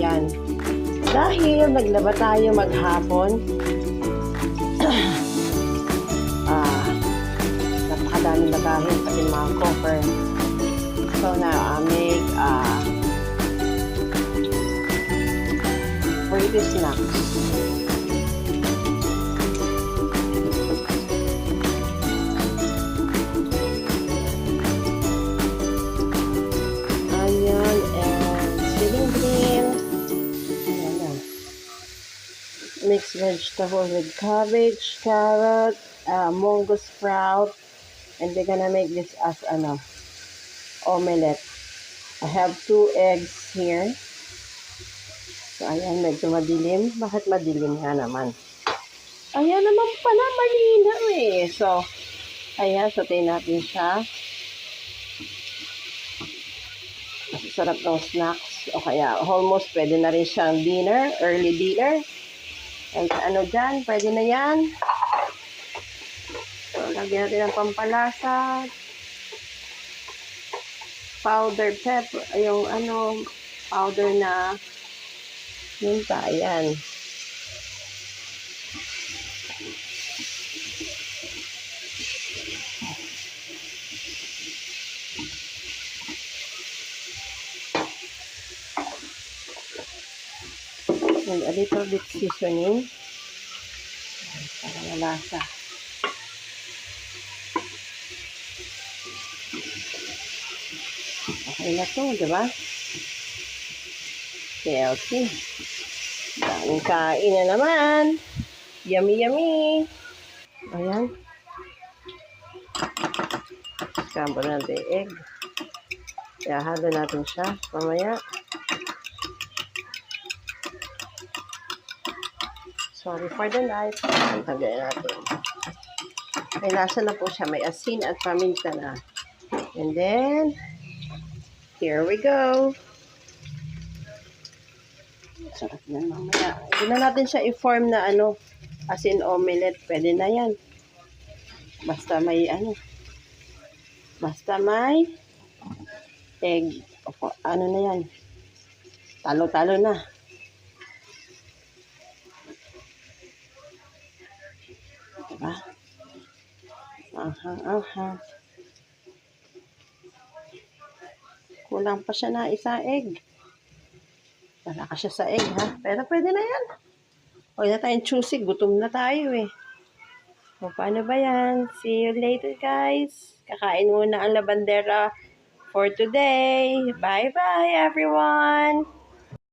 Yan. Dahil naglaba tayo maghapon, napakadaming lagahin pati mga cover. So now, I'll make pretty snacks. Onion and ceiling green. Ayan. Mixed vegetable with cabbage, carrot, mungo sprout, and they're gonna make this as omelette. I have 2 eggs here. So, ayan, medyo madilim. Bakit madilim nga naman? Ayan naman pala, malinaw eh. So, ayan, saute natin siya. Sarap ng snacks. O kaya, almost pwede na rin siyang dinner, early dinner. And ano dyan, pwede na yan. So, lagyan natin ng pampalasa. Powder pepper, yung powder na yun pa, ayan. And a little bit seasoning para malasa. Okay na to, diba? Healthy. Daming kain na naman. Yummy, yummy. Ayan. Scramble natin yung egg. Kaya halo natin siya mamaya. Sorry for the light. Tagayin natin. May lasa na po siya. May asin at paminta na. And then, here we go. Sarap na mamaya. Hindi na natin siya i-form na as in omelette. Pwede na yan. Basta may basta may egg. Ano na yan. Talo-talo na. Diba? Aha. Kulang pa siya na isa egg. Wala ka siya sa egg, ha? Pero pwede na yan. Huwag na tayong choosy. Gutom na tayo, eh. O, paano ba yan? See you later, guys. Kakain muna ang labandera for today. Bye-bye, everyone!